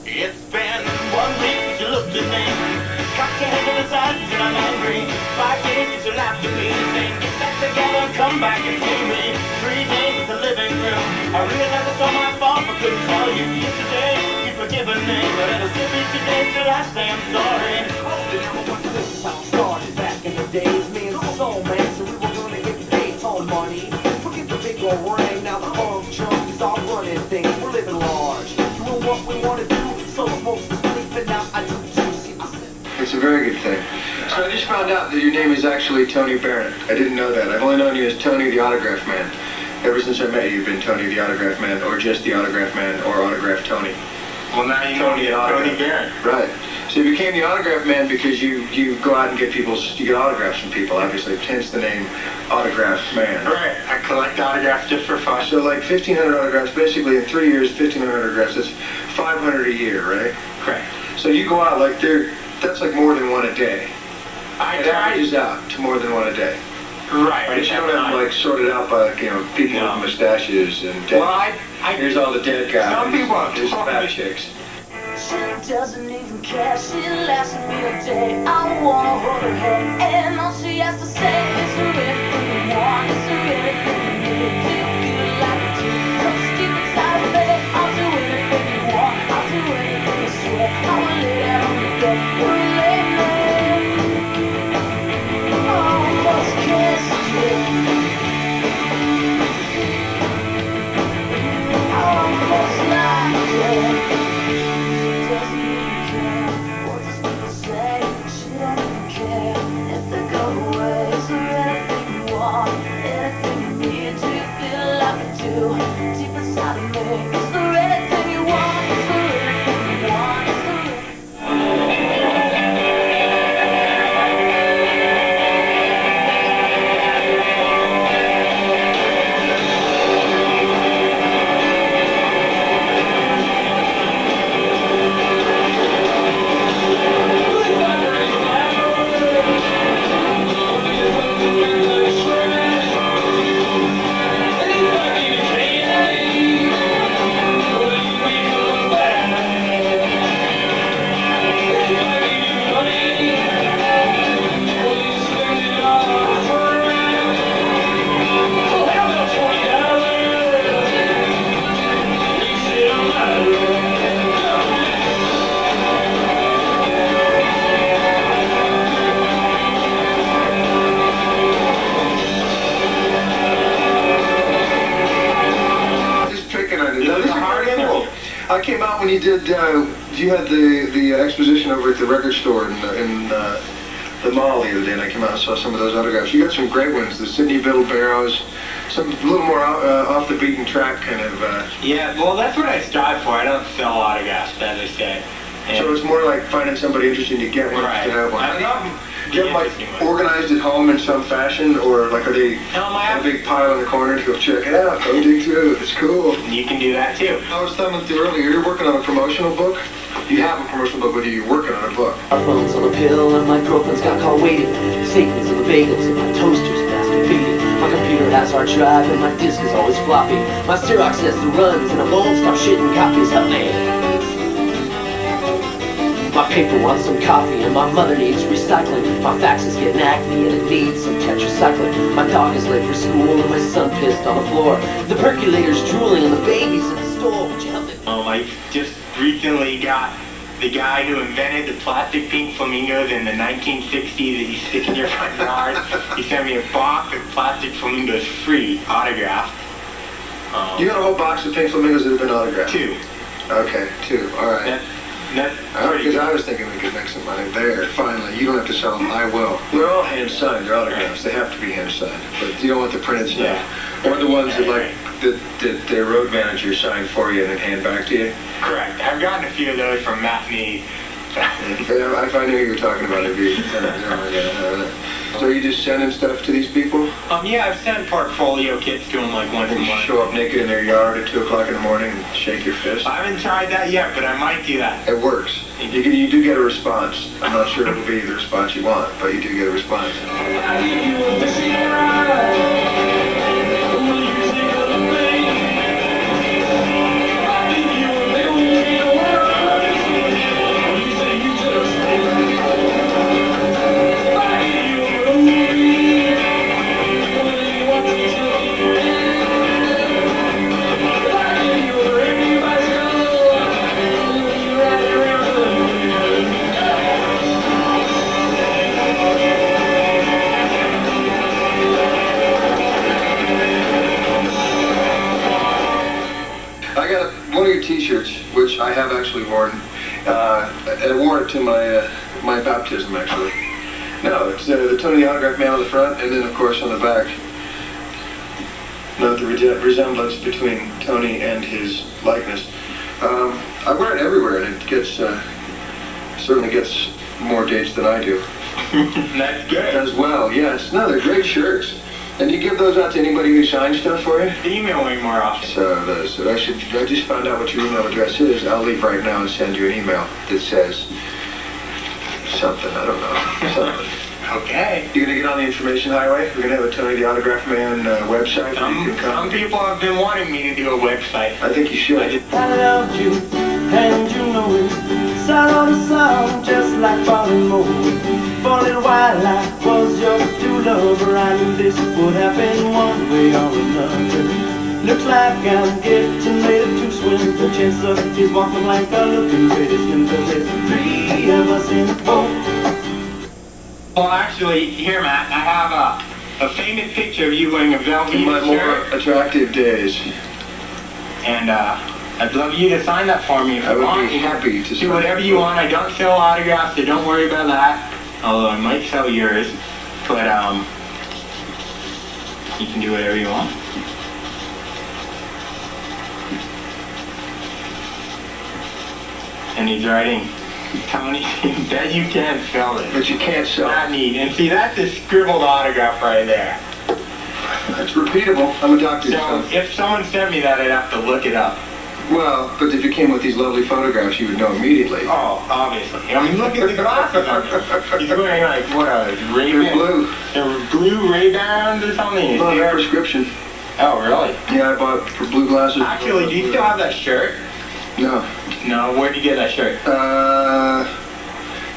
It's been 1 week since you looked at me. Cocked your head to the side and said I'm angry. 5 days since you laughed at me, saying get back together, come back and see me. 3 days in the living room. I realized it's all my fault, but couldn't tell you. Yesterday you'd forgiven me, but it'll still be today till I say I'm sorry. This is how it started back in the days. Me and Soul Man, so we were gonna get paid on money. Forget the big old ring, now the funk junkies are running things. We're living large, doing what we wanna do. So most is sleeping now, I do too. See, I said, It's a very good thing. So I just found out that your name is actually Tony Barrett. I didn't know that. I've only known you as Tony the Autograph Man. Ever since I met you, you've been Tony the Autograph Man, or just the Autograph Man, or Autograph Tony. Well, now you know Tony Barrett. Right. So you became the Autograph Man because you go out and you get autographs from people, obviously. Hence the name Autograph Man. Right, I collect autographs just for fun. So like 1,500 autographs, basically in 3 years, 1,500 autographs. That's 500 a year, right? Correct. So you go out like that's like more than one a day. It try. averages out to more than one a day. Right. But you don't have them like sorted out by people No. with mustaches and dead. Well, Here's all the dead guys. Some people are Here's the fat talking- chicks. She doesn't even care, she lasted me a day. I wanna hold her hand, and all she has to say is there anything you want, is there anything you need, do you feel like it too? Just keep it tight, baby, I'll do anything you want, I'll do anything you swear. I will lay down on the bed, will you lay me? Oh, what's kissing you? Oh, what's like it? Deep inside of me, is there anything you want? Is there anything you want? Is there anything? Just picking on it. This is a hard interview. I came out when you did. You had the exposition over at the record store in the mall the other day, and I came out and saw some of those autographs. You got some great ones. The Sidney Biddle Barrows, some a little more off the beaten track kind of. Yeah, well, that's what I strive for. I don't sell autographs, as I say. And So it's more like finding somebody interesting to get one, right. to have one. I love Do you have them interesting like ones. organized at home in some fashion, or like are they I a big pile in the corner to go check it out? Go dig through. It's cool. You can do that too. I was telling you earlier, you're working on a promotional book. You have a promotional book, but you're working on a book. our phone's on a pill and my girlfriend's got call waiting. Satan's in the bagels and my toaster's masturbating. My computer has hard drive and my disk is always floppy. My Xerox says the runs and I won't stop shitting copies. Help me! My paper wants some coffee and my mother needs recycling. My fax is getting acne and it needs some tetracycline. My dog is late for school and my son pissed on the floor. The percolator's drooling and the baby's in the store. Would you help me? I just recently got the guy who invented the plastic pink flamingos in the 1960s that you stick in your front yard. He sent me a box of plastic flamingos free, autographed. You got a whole box of pink flamingos that have been autographed? 2. Okay, 2. All right. That's pretty Because good. I was thinking we could make some money there. Finally, you don't have to sell them. I will. They're all hand signed. They're autographs. They have to be hand signed. But you don't want the printed stuff. Or the ones that like that their road manager signed for you and then hand back to you. Correct. I've gotten a few of those from Matinee. If I knew you were talking about it, it'd be So you just sending stuff to these people? Yeah, I've sent portfolio kits to them like once a And you month. show up naked in their yard at 2 o'clock in the morning and shake your fist? I haven't tried that yet, but I might do that. It works. You do get a response. I'm not sure it'll be the response you want, but you do get a response. T-shirts, which I have actually worn. I wore it to my baptism, actually. No, it's the Tony the Autograph Man on the front, and then, of course, on the back, note the resemblance between Tony and his likeness. I wear it everywhere, and it gets certainly gets more dates than I do. That's good. As well, yes. No, they're great shirts. And you give those out to anybody who signs stuff for you? Email me more often. So I just found out what your email address is. I'll leave right now and send you an email that says something, I don't know, something. Okay. You're gonna get on the information highway? We're gonna have a Tony the Autograph Man website. Some people have been wanting me to do a website. I think you should. I loved you, and you know it. Song on song, just like falling more. For a little while I was your true lover. I knew this would happen one way or another. Looks like I'm getting ready to swim. The chance of his walking like a looking ready. There's 3 of us in the boat. Well, actually, here, Matt, I have a famous picture of you wearing a In Velveeta my more shirt. attractive days. And I'd love you to sign that for me if I you would want. be happy to Do sign whatever it. you want. I don't sell autographs, so don't worry about that. Although I might sell yours, but you can do whatever you want. And he's writing, Tony, that you can't spell it. But you can't sell. Not neat. And see, that's a scribbled autograph right there. It's repeatable. I'm a doctor. So if someone sent me that, I'd have to look it up. Well, but if you came with these lovely photographs, you would know immediately. Oh, obviously. I mean, look at the glasses on him. He's wearing like, what, a They're Ray-Ban? blue. They're blue Ray-Bans or something? His Well, hair- prescription. Oh, really? Yeah, I bought for blue glasses. Actually, do you still have that shirt? No. No, where'd you get that shirt?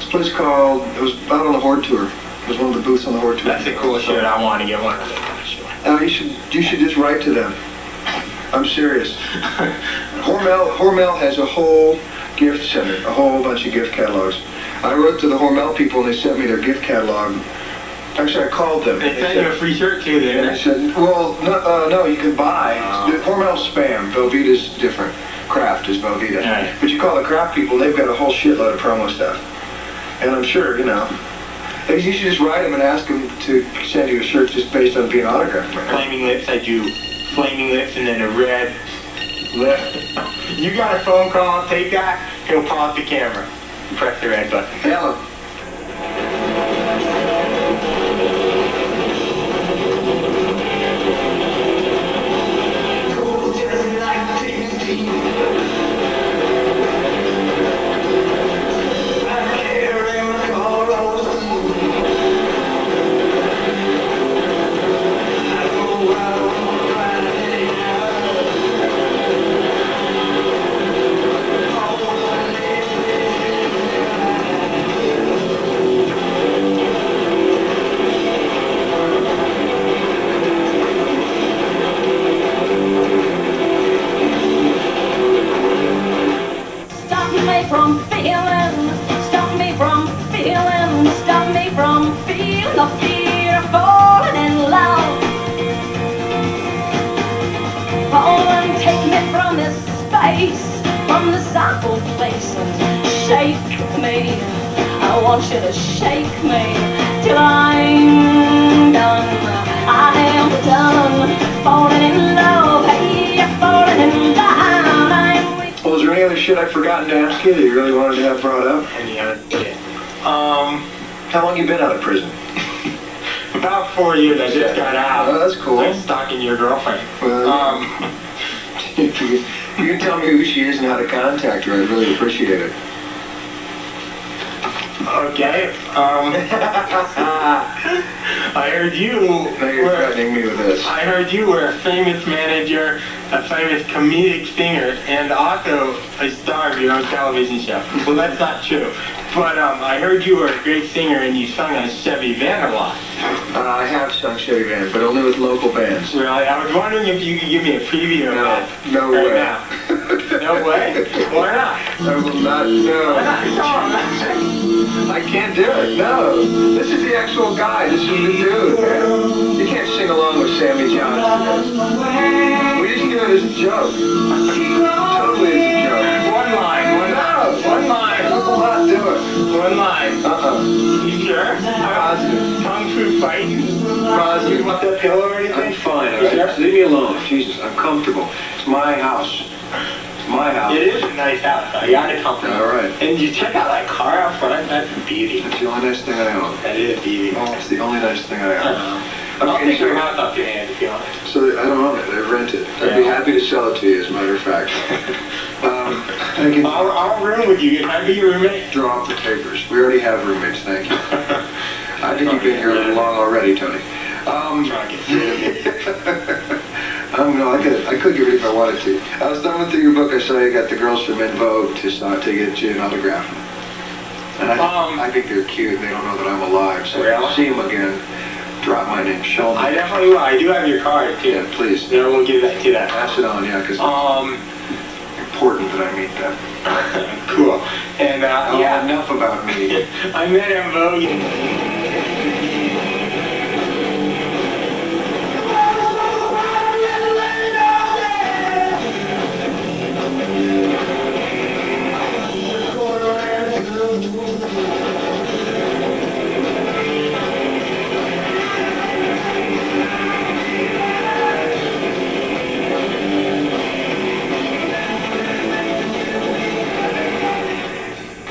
This place called, it was out on the Horde Tour. It was one of the booths on the Horde Tour. That's a cool shirt. I want to get one of those, actually. You should just write to them. I'm serious. Hormel has a whole gift center, a whole bunch of gift catalogs. I wrote to the Hormel people and they sent me their gift catalog. Actually, I called them. They sent you a free shirt too, And there. I said, well, no, you can buy. The Hormel's spam. Velveeta's different. Kraft is Velveeta. Right. But you call the Kraft people, they've got a whole shitload of promo stuff. And I'm sure, you should just write them and ask them to send you a shirt just based on being autographed. Man. Flaming Lips, I do Flaming Lips and then a red lip. You got a phone call, take that, he'll pause the camera. Press the red button. Hello. Stop me from feeling, stop me from feeling, stop me from feeling the fear of falling in love. Oh, and take me from this space, from this awful place, and shake me. I want you to shake me till I'm done. I am done falling in love. Hey, you're falling in love. I'm weak. Well, is there any other shit I've forgotten to ask you that you really wanted to have brought up? Any other shit? How long you been out of prison? About 4 years, I just got out. Oh, that's cool. I'm stalking your girlfriend. Well, you can tell me who she is and how to contact her. I'd really appreciate it. Okay. I heard you Now you're were. threatening me with this. I heard you were a famous manager, a famous comedic singer, and also a star of your own television show. Well, that's not true. But I heard you were a great singer and you sung on Chevy Van a lot. I have sung Chevy Van, but only with local bands. Really? I was wondering if you could give me a preview of that. No right way. now. No way? Why not? I will not. Why No. not? Come on. I can't do it. No. This is the actual guy. This is the dude, man. You can't sing along with Sammy Johnson. We just do it as a joke. Totally as a Leave me alone. Jesus, I'm comfortable. It's my house. It's my house. It is a nice house. I got it comfortable. All right. And you check out that car out front. That's a beauty. That's the only nice thing I own. That is a beauty. It's the only nice thing I own. I'll Okay, take your so, house off your hand if you want. so I don't own it. I rent it. I'd be Yeah. happy to sell it to you, as a matter of fact. I can I'll room with you. Can I be your roommate? draw up the papers. We already have roommates, thank you. I think you've been here a little long already, Tony. Trying to get rid of you. No, I could get rid if I wanted to. I was thumbing through your book. I saw you got the girls from En Vogue to get you an autograph. And I think they're cute. They don't know that I'm alive, so if Really? you see them again, drop my name. Show them. I definitely will. I do have your card too. Yeah, please. No, we'll give that to that. Pass it on, yeah, because it's important that I meet them. Cool. And yeah, Enough about me. I met En Vogue.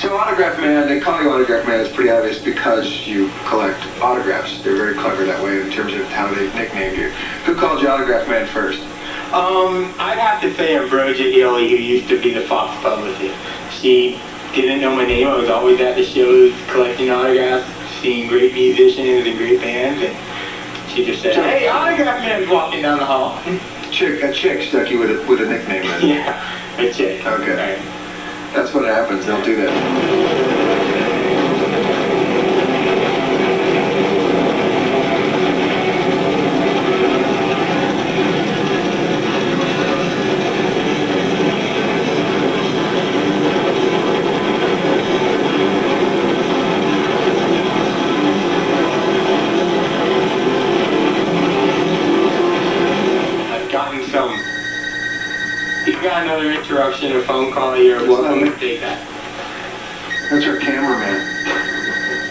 So Autograph Man, they call you Autograph Man, it's pretty obvious because you collect autographs. They're very clever that way in terms of how they nicknamed you. Who called you Autograph Man first? I'd have to say Ambrosia Ely, who used to be the Fox publicist. She didn't know my name. I was always at the shows collecting autographs, seeing great musicians and great bands, and she just said, "Hey, Autograph Man's walking down the hall." A chick stuck you with a nickname then. Yeah, a chick. Okay. Right. That's what happens, they'll do that. I've gotten some. You've got another interruption, a phone call here. Welcome to take that. That's our cameraman,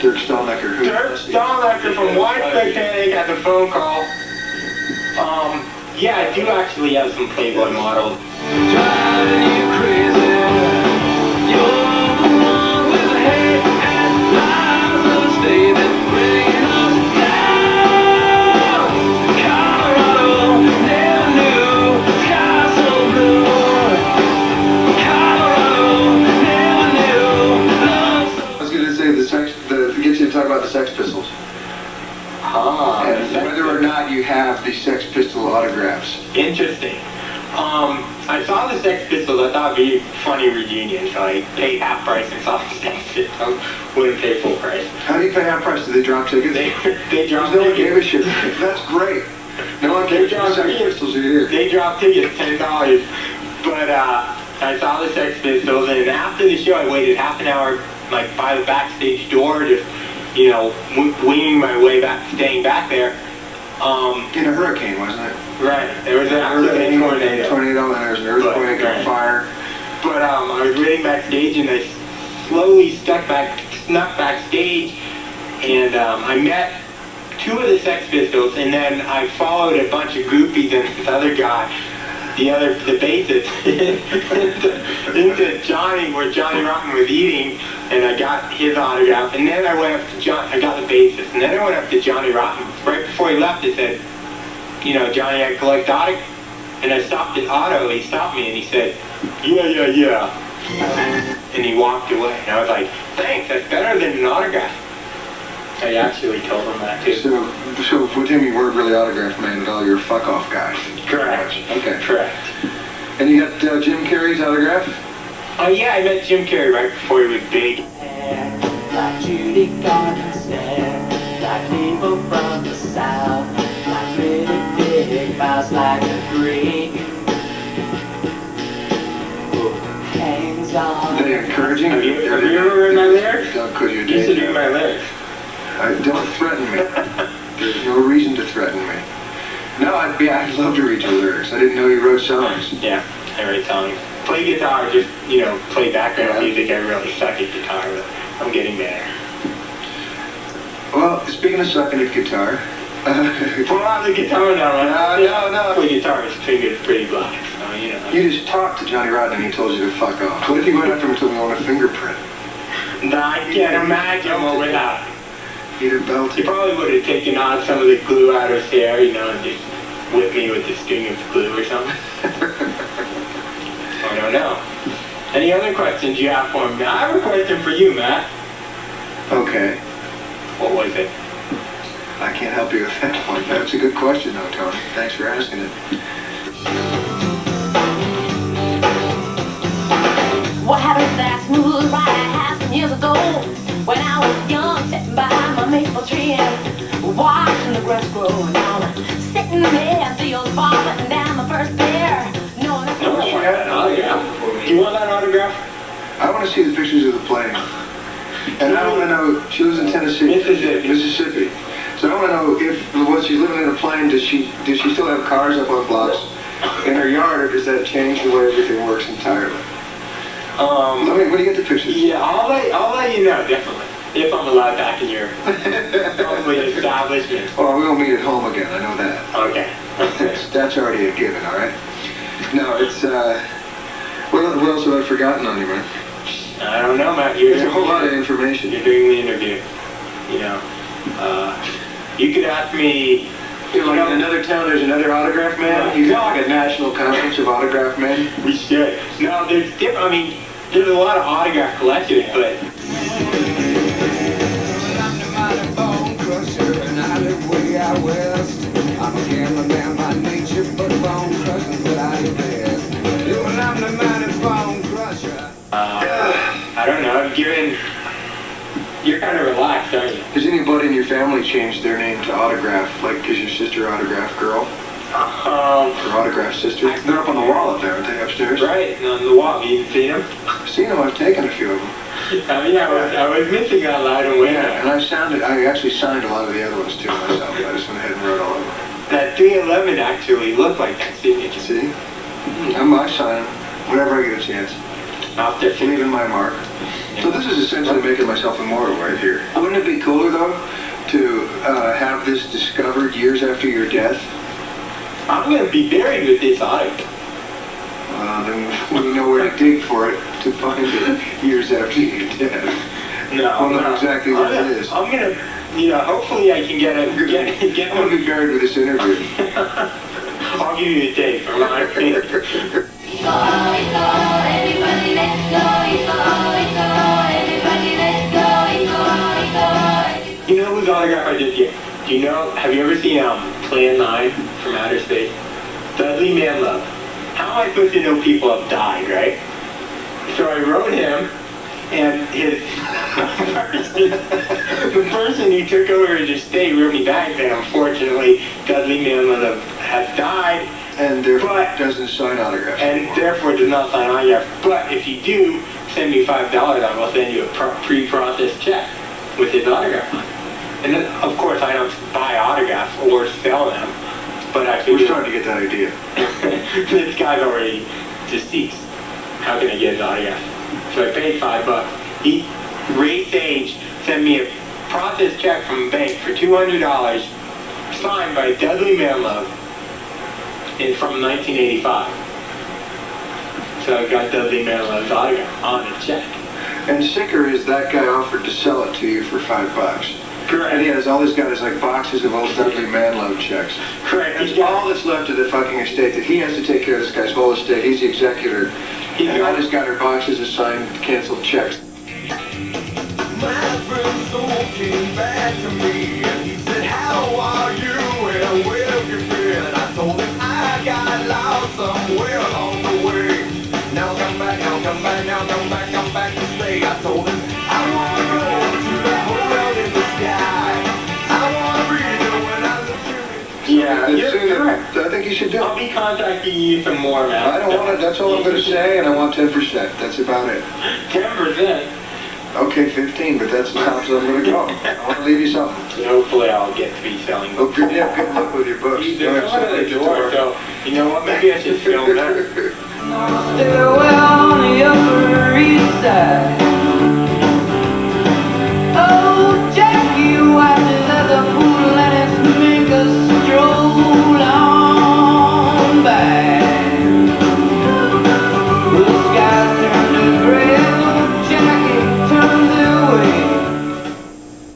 Dirk Stalnecker. Who Dirk Stalnecker from Widespread Panic at the phone call. Yeah, I do actually have some Playboy models. Driving you crazy. You're the one with the hate and lies of the state that bring us down. Colorado never knew sky so blue. Colorado never knew love so. I was going to say to get you to talk about the Sex Pistols. And whether or not you have the Sex Pistol autographs. Interesting. I saw the Sex Pistols. I thought it'd be a funny reunion, so I paid half price and saw the Sex Pistols. Wouldn't pay full price. How do you pay half price? Do they drop tickets? They dropped No one gave a tickets. shit. That's great. No one gave a shit. The Sex Pistols are here. They dropped tickets, $10. But I saw the Sex Pistols, and after the show, I waited half an hour, like by the backstage door, just winging my way back, staying back there. In a hurricane, wasn't it? Right. There was an absolute tornado. Tornado, and there was an earthquake Right. and fire. But I was waiting backstage, and I slowly snuck backstage, and I met two of the Sex Pistols, and then I followed a bunch of groupies and this other guy, the bassist, into Johnny, where Johnny Rotten was eating, and I got his autograph, and then I went up to I got the bassist, and then I went up to Johnny Rotten. Right before he left, I said, Johnny, I collect autographs, and I stopped at Otto, he stopped me, and he said, yeah. And he walked away, and I was like, thanks, that's better than an autograph. I actually told him that too. So with him, you weren't really Autograph Man at all. You're a fuck-off guy. Correct. Okay. Correct. And you got Jim Carrey's autograph? Oh yeah, I met Jim Carrey right before he was big. Like Judy Garland stare, like people from the south, like pretty big mouths like a Greek. Hangs on. Are they encouraging? Have you ever read my lyrics? Could you You used to do my lyrics. Don't threaten me. There's no reason to threaten me. No, I'd love to read your lyrics. I didn't know you wrote songs. Yeah, I write songs. Play guitar, just, play background Yeah. music. I really suck at guitar, but I'm getting better. Well, speaking of sucking at guitar, Pull out the guitar now. No. The guitar's finger's pretty black, so you know. You just talked to Johnny Rotten and he told you to fuck off. What if you went after him and told him you want a fingerprint? No, I can't imagine what would happen. He'd have He belted. probably would have taken on some of the glue out of his hair, you know, and just whipped me with a string of glue or something. I don't know. Any other questions you have for me? I have a question for you, Matt. Okay. What was it? I can't help you with that one. That's a good question, though, Tony. Thanks for asking it. What happened to that smooth ride I had some years ago when I was young, sitting by my maple tree and watching the grass grow. And now I'm sitting there at the old bar, putting down my first beer. No, that's No, she had an autograph. Do you want that autograph? I want to see the pictures of the plane. And I want to know, she lives in Tennessee. Mississippi. So I want to know if, when she's living in a plane, does she still have cars up on blocks in her yard, or does that change the way everything works entirely? When do you get the pictures? Yeah, I'll let you know, definitely. If I'm allowed back in your probably establishment. Oh, we won't meet at home again, I know that. Okay. That's already a given, all right? No, it's, what else have I forgotten on you, man? I don't know, Matt. There's a whole lot of information. You're doing the interview. You know, you could ask me. Like in another town, there's another autograph man? You got like a national conference of autograph men? We should. No, there's different. I mean, there's a lot of autograph collectors, but. I'm the mighty bone crusher, and I live way out west. I'm a gambler man by nature, but bone crushing's what I do best. I'm the mighty bone crusher. I don't know. Given you're kind of relaxed, aren't you? Has anybody in your family changed their name to Autograph? Like, is your sister Autograph Girl? Or Autograph Sister? They're up on the wall up there, aren't they, upstairs? Right, on the wall. You seen them? I've seen them. I've taken a few of them. I mean, I was missing out loud and way. Yeah, and I actually signed a lot of the other ones too myself. I just went ahead and wrote all of them. That 311 actually looked like that signature. See? I sign them whenever I get a chance. Out there. Leaving my mark. So this is essentially making myself immortal right here. Wouldn't it be cooler, though, to have this discovered years after your death? I'm going to be buried with this autograph. Then we know where to dig for it to find it years after you're dead. No, I don't know exactly what it is. I'm going to, you know, hopefully I can get I'm going to be buried with this interview. I'll give you the tape for my opinion. You know whose autograph I did get? Do you know, have you ever seen Plan 9 from Outer Space? Dudley Manlove. How am I supposed to know people have died, right? So I wrote him, and the person who took over his estate wrote me back that unfortunately Dudley Manlove has died. And therefore doesn't sign autographs and anymore. therefore does not sign autographs. But if you do send me $5, I will send you a pre-processed check with his autograph on it. And then, of course, I don't buy autographs or sell them, but I We're figure starting to get that idea. this guy's already deceased. How can I get his autograph? So I paid $5. He, Ray Sage, sent me a processed check from a bank for $200, signed by Dudley Manlove. From 1985. So I got Dudley Manlove's autograph on a check. And sicker is that guy offered to sell it to you for $5. Correct. And he has all he's got is like boxes of old Dudley Manlove checks. Correct. That's all that's left of the fucking estate that he has to take care of this guy's whole estate. He's the executor. And I just got her boxes of signed, canceled checks. My friend soul came back to me and he said, how are you and where have you been? I told him I got lost somewhere along the way. Now come back, now come back, now come back, come back to stay. I told him I wanna go to that hotel in the sky. I wanna breathe it when I look through it. Yeah, you're correct. I think you should do I'll it. be contacting you some more, man. I don't want it. That's all I'm going to say, and I want 10%. That's about it. 10%. Okay, 15, but that's the top I'm going to go. I want to leave you something. Hopefully I'll get to be selling Oh, books. good, yeah, good luck with your books. They're coming at the door, so you know what? Maybe I should film that. Stairwell on the Upper East Side.